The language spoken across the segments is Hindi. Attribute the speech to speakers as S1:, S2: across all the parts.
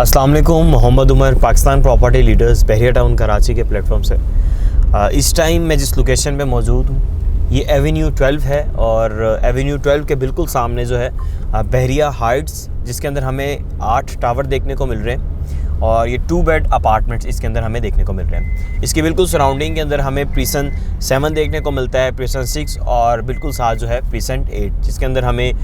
S1: अस्सलाम वालेकुम, मोहम्मद उमर, पाकिस्तान प्रॉपर्टी लीडर्स, बहरिया टाउन कराची के प्लेटफॉर्म से। इस टाइम मैं जिस लोकेशन पे मौजूद हूँ ये एवेन्यू 12 है और एवेन्यू 12 के बिल्कुल सामने जो है बहरिया हाइट्स, जिसके अंदर हमें 8 टावर देखने को मिल रहे हैं और ये 2 बेड अपार्टमेंट्स इसके अंदर हमें देखने को मिल रहे हैं। इसके बिल्कुल सराउंडिंग के अंदर हमें प्रीसन 7 देखने को मिलता है, प्रीसन 6 और बिल्कुल साथ जो है प्रीसन 8, जिसके अंदर हमें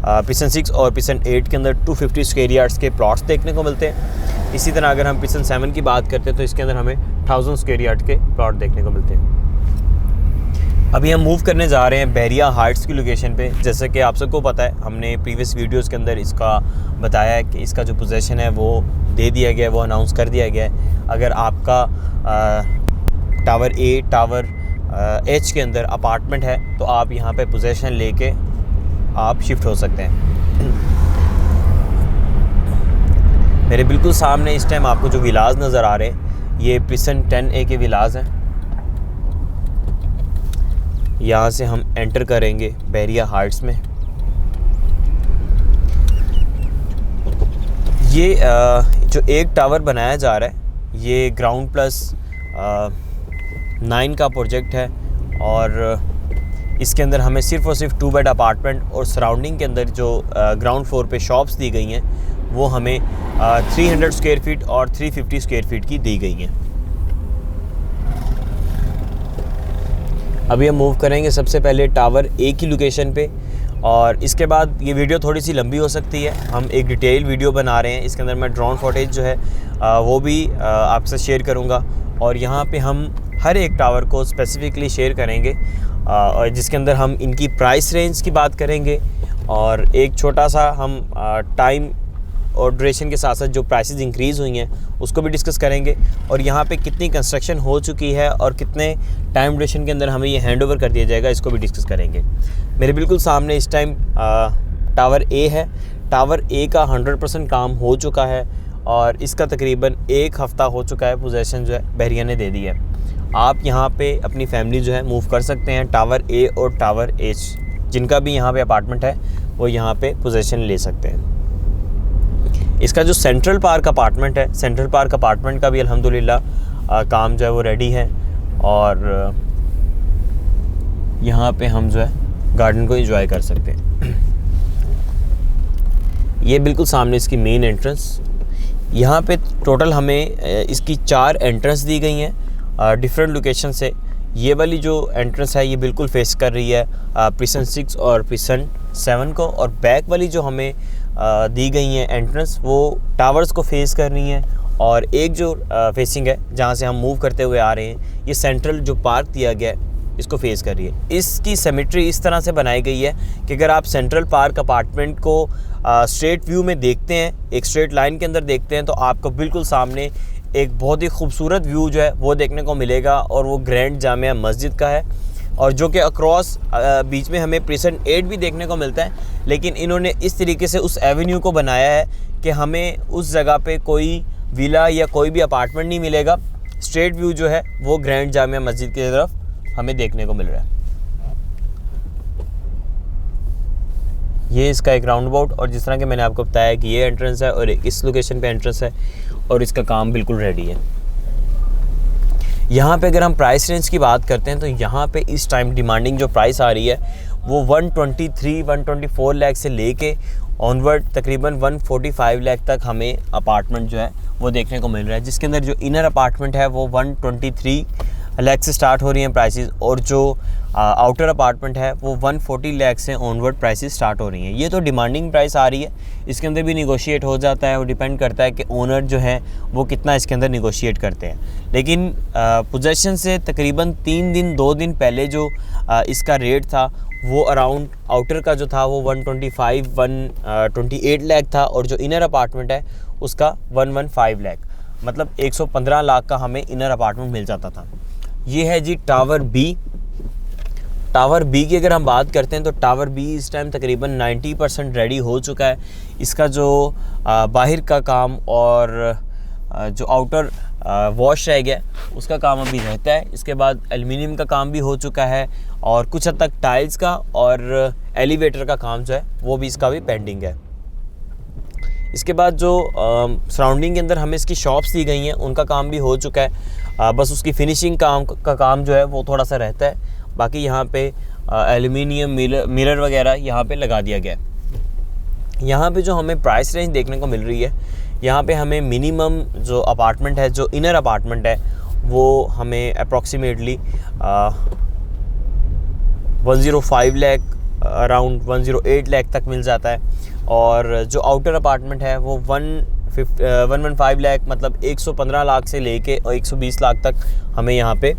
S1: प्रीसन 6 और प्रीसन 8 के अंदर 250 स्क्वायर यार्ड्स के प्लॉट्स देखने को मिलते हैं। इसी तरह अगर हम प्रीसन 7 की बात करते हैं तो इसके अंदर हमें 1000 स्क्वायर यार्ड के प्लॉट देखने को मिलते हैं। अभी हम मूव करने जा रहे हैं बहरिया हाइट्स की लोकेशन पे। जैसे कि आप सबको पता है, हमने प्रीवियस वीडियोस के अंदर इसका बताया है कि इसका जो पोजीशन है वो दे दिया गया है, वो अनाउंस कर दिया गया है। अगर आपका टावर ए, टावर एच के अंदर अपार्टमेंट है तो आप यहाँ पे पोजीशन लेके आप शिफ्ट हो सकते हैं। मेरे बिल्कुल सामने इस टाइम आपको जो विलाज नज़र आ रहे हैं ये प्रीसन 10A के विलाज हैं। यहाँ से हम एंटर करेंगे बहरिया हाइट्स में। ये जो एक टावर बनाया जा रहा है ये ग्राउंड प्लस 9 का प्रोजेक्ट है और इसके अंदर हमें सिर्फ़ और सिर्फ 2 बेड अपार्टमेंट और सराउंडिंग के अंदर जो ग्राउंड फ्लोर पे शॉप्स दी गई हैं वो हमें 300 स्क्वायर फीट और 350 स्क्वायर फीट की दी गई हैं। अभी हम मूव करेंगे सबसे पहले टावर ए की लोकेशन पे और इसके बाद ये वीडियो थोड़ी सी लंबी हो सकती है। हम एक डिटेल वीडियो बना रहे हैं, इसके अंदर मैं ड्रोन फुटेज जो है वो भी आपसे शेयर करूंगा और यहाँ पे हम हर एक टावर को स्पेसिफिकली शेयर करेंगे और जिसके अंदर हम इनकी प्राइस रेंज की बात करेंगे और एक छोटा सा हम टाइम और ड्यूरेशन के साथ साथ जो प्राइसेस इंक्रीज़ हुई हैं उसको भी डिस्कस करेंगे और यहाँ पे कितनी कंस्ट्रक्शन हो चुकी है और कितने टाइम ड्यूरेशन के अंदर हमें ये हैंडओवर कर दिया जाएगा, इसको भी डिस्कस करेंगे। मेरे बिल्कुल सामने इस टाइम टावर ए है। टावर ए का 100% काम हो चुका है और इसका तकरीबन 1 हफ़्ता हो चुका है, पोजेसन जो है बहरिया ने दे दी है। आप यहाँ पे अपनी फैमिली जो है मूव कर सकते हैं। टावर ए और टावर एच जिनका भी यहाँ पे अपार्टमेंट है वो यहाँ पे पोजेसन ले सकते हैं। इसका जो सेंट्रल पार्क अपार्टमेंट है, सेंट्रल पार्क अपार्टमेंट का भी अल्हम्दुलिल्लाह काम जो है वो रेडी है और यहाँ पे हम जो है गार्डन को एंजॉय कर सकते हैं। ये बिल्कुल सामने इसकी मेन एंट्रेंस। यहाँ पे टोटल हमें इसकी 4 एंट्रेंस दी गई हैं डिफरेंट लोकेशन से। ये वाली जो एंट्रेंस है ये बिल्कुल फेस कर रही है प्रीसन 6 और प्रीसन 7 को और बैक वाली जो हमें दी गई हैं एंट्रेंस वो टावर्स को फेस कर रही हैं और एक जो फेसिंग है जहाँ से हम मूव करते हुए आ रहे हैं ये सेंट्रल जो पार्क दिया गया है इसको फेस कर रही है। इसकी सिमेट्री इस तरह से बनाई गई है कि अगर आप सेंट्रल पार्क अपार्टमेंट को स्ट्रेट व्यू में देखते हैं, एक स्ट्रेट लाइन के अंदर देखते हैं तो आपको बिल्कुल सामने एक बहुत ही खूबसूरत व्यू जो है वो देखने को मिलेगा और वो ग्रैंड जामिया मस्जिद का है और जो कि अक्रॉस बीच में हमें प्रीसन 8 भी देखने को मिलता है। लेकिन इन्होंने इस तरीके से उस एवेन्यू को बनाया है कि हमें उस जगह पे कोई विला या कोई भी अपार्टमेंट नहीं मिलेगा। स्ट्रेट व्यू जो है वो ग्रैंड जामिया मस्जिद की तरफ हमें देखने को मिल रहा है। ये इसका एक राउंड अबाउट और जिस तरह कि मैंने आपको बताया कि ये एंट्रेंस है और इस लोकेशन पे एंट्रेंस है और इसका काम बिल्कुल रेडी है। यहाँ पे अगर हम प्राइस रेंज की बात करते हैं तो यहाँ पे इस टाइम डिमांडिंग जो प्राइस आ रही है वो 123-124 लाख से लेके ऑनवर्ड तकरीबन 145 लाख तक हमें अपार्टमेंट जो है वो देखने को मिल रहा है, जिसके अंदर जो इनर अपार्टमेंट है वो 123 लाख से स्टार्ट हो रही हैं प्राइसेस और जो आउटर अपार्टमेंट है वो 140 लाख से ऑनवर्ड प्राइसेस स्टार्ट हो रही हैं। ये तो डिमांडिंग प्राइस आ रही है, इसके अंदर भी निगोशिएट हो जाता है, वो डिपेंड करता है कि ओनर जो है वो कितना इसके अंदर निगोशिएट करते हैं। लेकिन पोजेसन से तकरीबन 2 दिन पहले जो इसका रेट था वो अराउंड आउटर का जो था वो 128 लाख था और जो इनर अपार्टमेंट है उसका 115 लाख, मतलब 115 लाख का हमें इनर अपार्टमेंट मिल जाता था। ये है जी टावर बी। टावर बी की अगर हम बात करते हैं तो टावर बी इस टाइम तकरीबन 90% रेडी हो चुका है। इसका जो बाहर का काम और जो आउटर वॉश रह गया उसका काम अभी रहता है। इसके बाद एल्युमिनियम का काम भी हो चुका है और कुछ हद तक टाइल्स का और एलिवेटर का काम जो है वो भी इसका भी पेंडिंग है। इसके बाद जो सराउंडिंग के अंदर हमें इसकी शॉप्स दी गई हैं उनका काम भी हो चुका है। बस उसकी फिनिशिंग का काम जो है वो थोड़ा सा रहता है। बाकी यहाँ पे एल्यूमिनियम मिरर वगैरह यहाँ पे लगा दिया गया है। यहाँ पे जो हमें प्राइस रेंज देखने को मिल रही है, यहाँ पे हमें मिनिमम जो अपार्टमेंट है, जो इनर अपार्टमेंट है, वो हमें अप्रॉक्सीमेटली 105 लाख अराउंड 108 लाख तक मिल जाता है। और जो आउटर अपार्टमेंट है वो 115 लाख मतलब 115 लाख से लेके और 120 लाख तक हमें यहाँ पे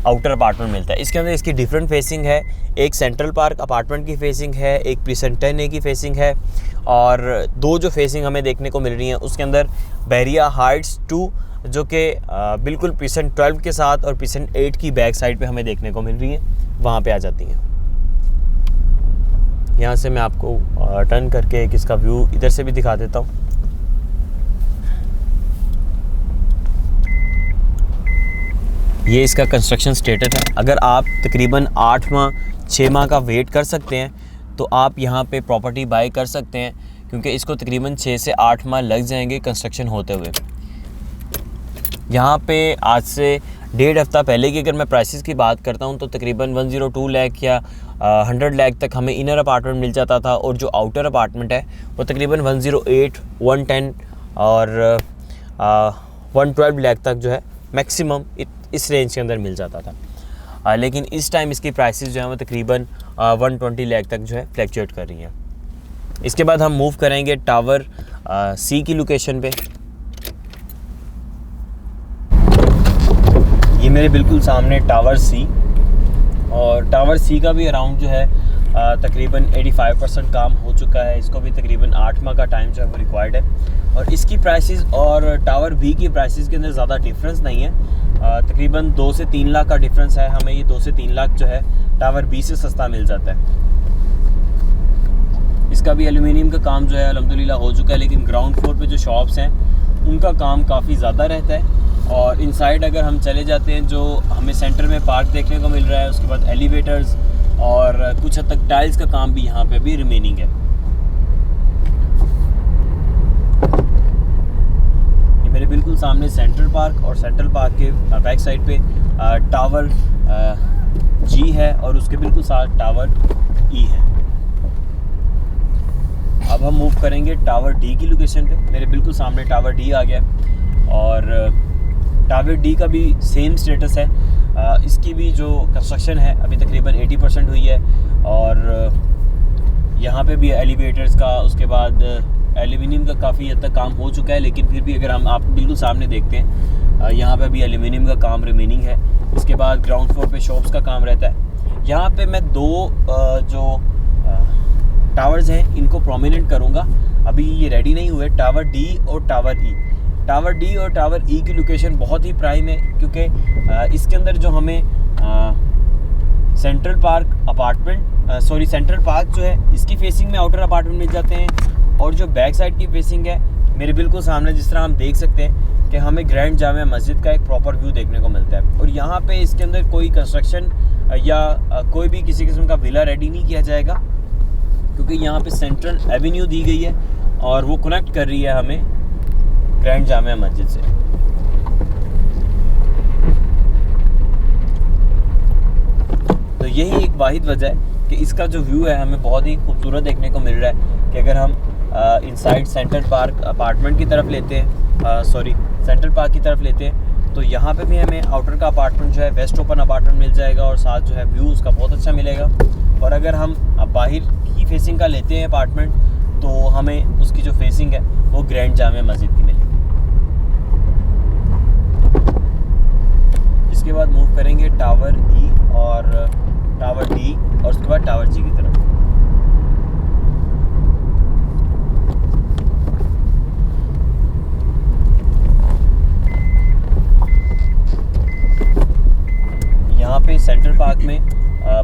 S1: आउटर अपार्टमेंट मिलता है। इसके अंदर इसकी डिफरेंट फेसिंग है। एक सेंट्रल पार्क अपार्टमेंट की फेसिंग है, एक प्रीसेंट 10A की फेसिंग है, और दो जो फेसिंग हमें देखने को मिल रही हैं उसके अंदर बहरिया हाइट्स 2 जो कि बिल्कुल प्रीसेंट 12 के साथ और प्रीसेंट 8 की बैक साइड पे हमें देखने को मिल रही हैं, वहाँ पे आ जाती हैं। यहाँ से मैं आपको टर्न करके एक इसका व्यू इधर से भी दिखा देता हूँ। ये इसका कंस्ट्रक्शन स्टेटस है। अगर आप तकरीबन 8 माह 6 माह का वेट कर सकते हैं तो आप यहाँ पे प्रॉपर्टी बाय कर सकते हैं, क्योंकि इसको तकरीबन 6 से 8 माह लग जाएंगे कंस्ट्रक्शन होते हुए। यहाँ पे आज से 1.5 हफ्ता पहले की अगर मैं प्राइसेस की बात करता हूँ तो तकरीबन 102 लाख या 100 लाख तक हमें इनर अपार्टमेंट मिल जाता था, और जो आउटर अपार्टमेंट है वो तकरीबन 108, 110 और 112 लाख तक जो है मैक्सिमम इस रेंज के अंदर मिल जाता था। लेकिन इस टाइम इसकी प्राइसेस जो है वो तकरीबन 120 लाख तक जो है फ्लैक्चुएट कर रही हैं। इसके बाद हम मूव करेंगे टावर सी की लोकेशन पे। ये मेरे बिल्कुल सामने टावर सी, और टावर सी का भी अराउंड जो है तकरीबन 85% काम हो चुका है। इसको भी तकरीबन 8 माह का टाइम जो है वो रिक्वायर्ड है, और इसकी प्राइसेस और टावर बी की प्राइसेस के अंदर ज़्यादा डिफरेंस नहीं है। तकरीबन 2 से 3 लाख का डिफरेंस है। हमें ये 2 से 3 लाख जो है टावर बी से सस्ता मिल जाता है। इसका भी एल्यूमिनियम का काम जो है अल्हम्दुलिल्लाह हो चुका है, लेकिन ग्राउंड फ्लोर पे जो शॉप्स हैं उनका काम काफ़ी ज़्यादा रहता है। और इनसाइड अगर हम चले जाते हैं, जो हमें सेंटर में पार्क देखने को मिल रहा है, उसके बाद एलिवेटर्स और कुछ हद तक टाइल्स का काम भी यहाँ पे भी रिमेनिंग है। ये मेरे बिल्कुल सामने सेंट्रल पार्क, और सेंट्रल पार्क के बैक साइड पे टावर जी है, और उसके बिल्कुल साथ टावर ई है। अब हम मूव करेंगे टावर डी की लोकेशन पे। मेरे बिल्कुल सामने टावर डी आ गया, और टावर डी का भी सेम स्टेटस है। इसकी भी जो कंस्ट्रक्शन है अभी तकरीबन 80% हुई है, और यहाँ पे भी एलिवेटर्स का, उसके बाद एल्यूमिनियम का काफ़ी हद तक काम हो चुका है। लेकिन फिर भी अगर हम आप बिल्कुल सामने देखते हैं, यहाँ पे भी एल्यूमिनियम का काम रिमेनिंग है। इसके बाद ग्राउंड फ्लोर पे शॉप्स का काम रहता है। यहाँ पे मैं दो जो टावर्स हैं इनको प्रोमिनेंट करूँगा। अभी ये रेडी नहीं हुए, टावर डी और टावर ई। टावर डी और टावर ई की लोकेशन बहुत ही प्राइम है, क्योंकि इसके अंदर जो हमें सेंट्रल पार्क जो है इसकी फेसिंग में आउटर अपार्टमेंट मिल जाते हैं, और जो बैक साइड की फेसिंग है मेरे बिल्कुल सामने जिस तरह हम देख सकते हैं कि हमें ग्रैंड जामिया मस्जिद का एक प्रॉपर व्यू देखने को मिलता है। और यहाँ पे इसके अंदर कोई कंस्ट्रक्शन या कोई भी किसी किस्म का विला रेडी नहीं किया जाएगा, क्योंकि यहाँ पे सेंट्रल एवेन्यू दी गई है और वो कनेक्ट कर रही है हमें ग्रैंड जामिया मस्जिद से। तो यही एक वाहिद वजह है कि इसका जो व्यू है हमें बहुत ही खूबसूरत देखने को मिल रहा है। कि अगर हम इनसाइड सेंट्रल पार्क अपार्टमेंट की तरफ लेते हैं, सेंट्रल पार्क की तरफ लेते हैं, तो यहाँ पे भी हमें आउटर का अपार्टमेंट जो है वेस्ट ओपन अपार्टमेंट मिल जाएगा, और साथ जो है व्यू उसका बहुत अच्छा मिलेगा। और अगर हम बाहर की फेसिंग का लेते हैं अपार्टमेंट, तो हमें उसकी जो फेसिंग है वो ग्रैंड जामिया मस्जिद की मिलेगी। इसके बाद मूव करेंगे टावर ई और टावर डी, और उसके बाद टावर जी की तरफ। यहाँ पे सेंट्रल पार्क में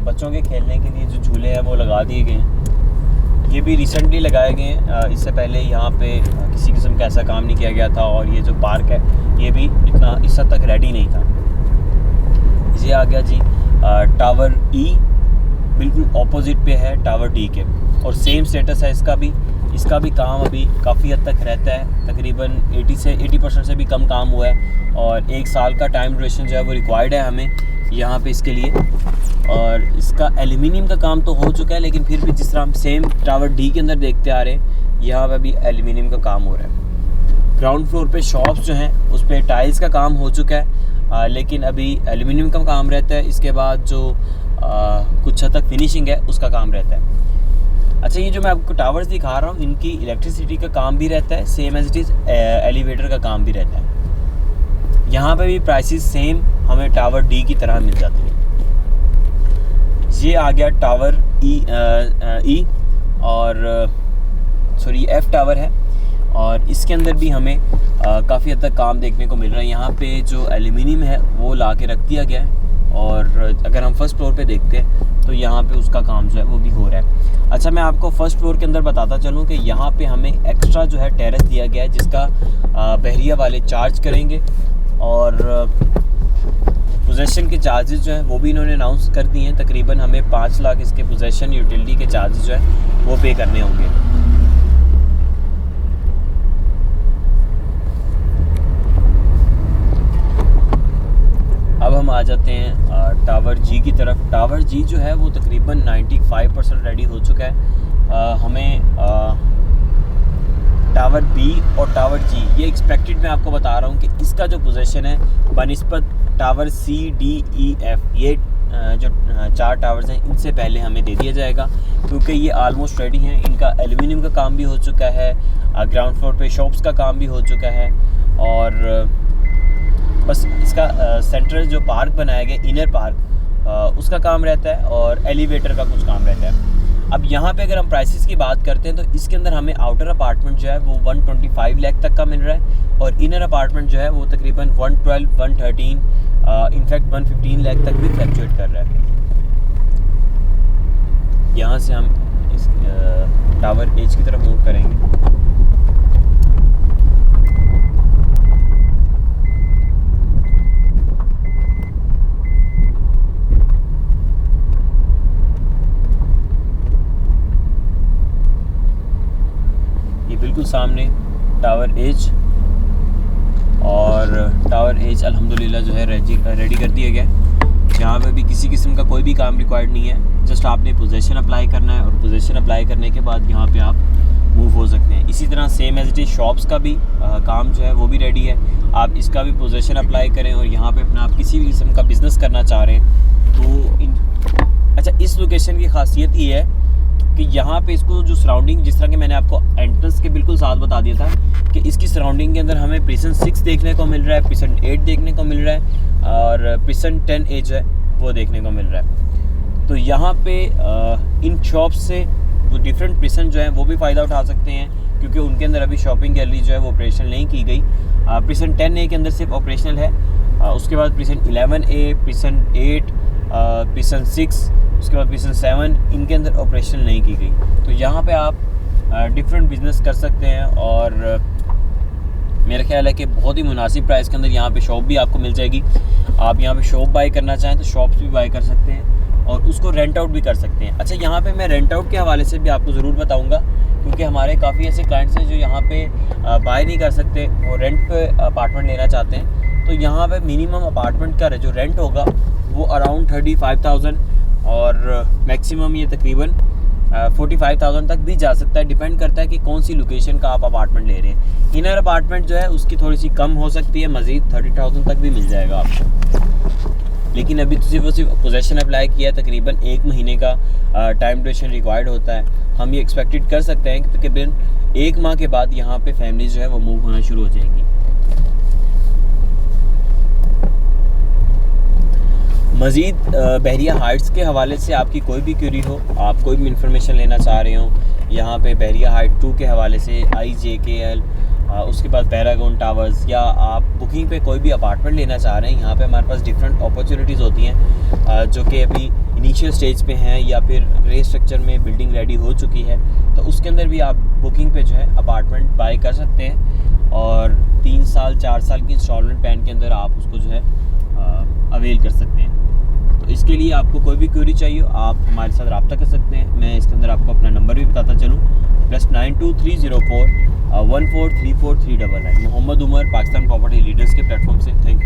S1: बच्चों के खेलने के लिए जो झूले हैं वो लगा दिए गए हैं। ये भी रिसेंटली लगाए गए हैं, इससे पहले यहाँ पे किसी किस्म का ऐसा काम नहीं किया गया था। और ये जो पार्क है ये भी इतना इस हद तक रेडी नहीं था। ये आ गया जी टावर ई, बिल्कुल ऑपोजिट पे है टावर डी के, और सेम स्टेटस है इसका भी। इसका भी काम अभी काफ़ी हद तक रहता है, तकरीबन 80% से भी कम काम हुआ है और 1 साल का टाइम ड्यूरेशन जो है वो रिक्वायर्ड है हमें यहाँ पे इसके लिए। और इसका एल्यूमिनियम का काम तो हो चुका है, लेकिन फिर भी जिस तरह हम सेम टावर डी के अंदर देखते आ रहे हैं, यहाँ पे भी एल्यूमिनियम का काम हो रहा है। ग्राउंड फ्लोर पे शॉप्स जो हैं उस पर टाइल्स का काम हो चुका है, लेकिन अभी एल्यूमिनियम का काम रहता है। इसके बाद जो कुछ हद तक फिनिशिंग है उसका काम रहता है। अच्छा, ये जो मैं आपको टावर्स दिखा रहा हूँ, इनकी इलेक्ट्रिसिटी का काम भी रहता है, same as it is elevator का काम भी रहता है। यहाँ पे भी प्राइसेस सेम हमें टावर डी की तरह मिल जाती है। ये आ गया टावर ई और सॉरी एफ टावर है, और इसके अंदर भी हमें काफ़ी हद तक काम देखने को मिल रहा है। यहाँ पे जो एल्यूमिनियम है वो ला के रख दिया गया है, और अगर हम फर्स्ट फ्लोर पे देखते हैं तो यहाँ पे उसका काम जो है वो भी हो रहा है। अच्छा, मैं आपको फर्स्ट फ्लोर के अंदर बताता चलूँ कि यहाँ पे हमें एक्स्ट्रा जो है टेरेस दिया गया है, जिसका बहरिया वाले चार्ज करेंगे, और पोजेसन के चार्जेस जो हैं वो भी इन्होंने अनाउंस कर दिए हैं। तकरीबन हमें 5 लाख इसके पोजेसन यूटिलिटी के चार्जेस जो है वो पे करने होंगे। अब हम आ जाते हैं टावर जी की तरफ। टावर जी जो है वो तकरीबन 95% रेडी हो चुका है। हमें टावर बी और टावर जी, ये एक्सपेक्टेड मैं आपको बता रहा हूँ कि इसका जो पोजीशन है बनिस्बत tower C D E F, ये जो 4 टावर्स हैं इनसे पहले हमें दे दिया जाएगा, क्योंकि ये आलमोस्ट रेडी हैं। इनका एल्यूमिनियम का काम भी हो चुका है, ग्राउंड फ्लोर पे शॉप्स का काम भी हो चुका है, और बस इसका सेंट्रल जो पार्क बनाया गया, इनर पार्क, उसका काम रहता है, और एलिवेटर का कुछ काम रहता है। अब यहाँ पे अगर हम प्राइसेस की बात करते हैं तो इसके अंदर हमें आउटर अपार्टमेंट जो है वो 125 लाख तक का मिल रहा है, और इनर अपार्टमेंट जो है वो तकरीबन 112, 113, इनफैक्ट 115 लाख तक भी फ्लक्चुएट कर रहा है। यहाँ से हम इस टावर एज की तरफ मूव करेंगे। बिल्कुल सामने टावर एज, और टावर एज अल्हम्दुलिल्लाह जो है रेडी कर दिया गया। यहाँ पे भी किसी किस्म का कोई भी काम रिक्वायर्ड नहीं है, जस्ट आपने पोजीशन अप्लाई करना है, और पोजीशन अप्लाई करने के बाद यहाँ पे आप मूव हो सकते हैं। इसी तरह same as it is shops का भी काम जो है वो भी रेडी है। आप इसका भी पोजीशन अप्लाई करें, और यहाँ पे अपना आप किसी भी किस्म का बिज़नेस करना चाह रहे हैं तो अच्छा, इस लोकेशन की खासियत ये है कि यहाँ पे इसको जो सराउंडिंग, जिस तरह के मैंने आपको एंट्रेंस के बिल्कुल साथ बता दिया था कि इसकी सराउंडिंग के अंदर हमें प्रिसन 6 देखने को मिल रहा है, प्रिसन 8 देखने को मिल रहा है, और प्रिसन 10 एज है वो देखने को मिल रहा है। तो यहाँ पे इन शॉप्स से वो डिफरेंट प्रिसन जो है वो भी फ़ायदा उठा सकते हैं, क्योंकि उनके अंदर अभी शॉपिंग गैलरी जो है वो ऑपरेशनल नहीं की गई। प्रिसन 10A के अंदर सिर्फ ऑपरेशनल है, उसके बाद प्रिसन 11A, प्रिसन 8, प्रिसन 6, उसके बाद प्रिसन 7, इनके अंदर ऑपरेशन नहीं की गई। तो यहाँ पे आप डिफरेंट बिज़नेस कर सकते हैं, और मेरा ख्याल है कि बहुत ही मुनासिब प्राइस के अंदर यहाँ पे शॉप भी आपको मिल जाएगी। आप यहाँ पे शॉप बाई करना चाहें तो शॉप्स भी बाई कर सकते हैं, और उसको रेंट आउट भी कर सकते हैं। अच्छा, यहाँ पे मैं रेंट आउट के हवाले से भी आपको ज़रूर बताऊँगा, क्योंकि हमारे काफ़ी ऐसे क्लाइंट्स हैं जो यहाँ पे बाई नहीं कर सकते, वो रेंट पे अपार्टमेंट लेना चाहते हैं। तो यहाँ पे मिनिमम अपार्टमेंट का जो रेंट होगा वो अराउंड 35,000, और मैक्सिमम ये तकरीबन 45,000 तक भी जा सकता है। डिपेंड करता है कि कौन सी लोकेशन का आप अपार्टमेंट ले रहे हैं। इनर अपार्टमेंट जो है उसकी थोड़ी सी कम हो सकती है, मज़ीद 30,000 तक भी मिल जाएगा आपको। लेकिन अभी तो सिर्फ पोजेसन अप्लाई किया है, तकरीबन 1 महीने का टाइम ड्यूरेशन रिक्वायर्ड होता है। हम ये एक्सपेक्टेड कर सकते हैं कि तकरीबन 1 माह के बाद यहाँ पे फैमिली जो है वो मूव होना शुरू हो जाएंगी। मज़ीद बहरिया हाइट्स के हवाले से आपकी कोई भी क्वेरी हो, आप कोई भी इंफॉर्मेशन लेना चाह रहे हो, यहाँ पे बहरिया हाइट 2 के हवाले से IJKL, उसके बाद पैरागॉन टावर्स, या आप बुकिंग पे कोई भी अपार्टमेंट लेना चाह रहे हैं, यहाँ पे हमारे पास डिफरेंट अपॉर्चुनिटीज़ होती हैं जो कि अभी इनिशियल स्टेज पे हैं, या फिर ग्रे स्ट्रक्चर में बिल्डिंग रेडी हो चुकी है, तो उसके अंदर भी आप बुकिंग पे जो है अपार्टमेंट बाई कर सकते हैं, और 3 साल 4 साल की इंस्टॉलमेंट प्लान के अंदर आप उसको जो है अवेल कर सकते हैं। तो इसके लिए आपको कोई भी क्वेरी चाहिए आप हमारे साथ रब्ता कर सकते हैं। मैं इसके अंदर आपको अपना नंबर भी बताता चलूँ, +923041434399। मोहम्मद उमर, पाकिस्तान प्रॉपर्टी लीडर्स के प्लेटफॉर्म से। Thank you.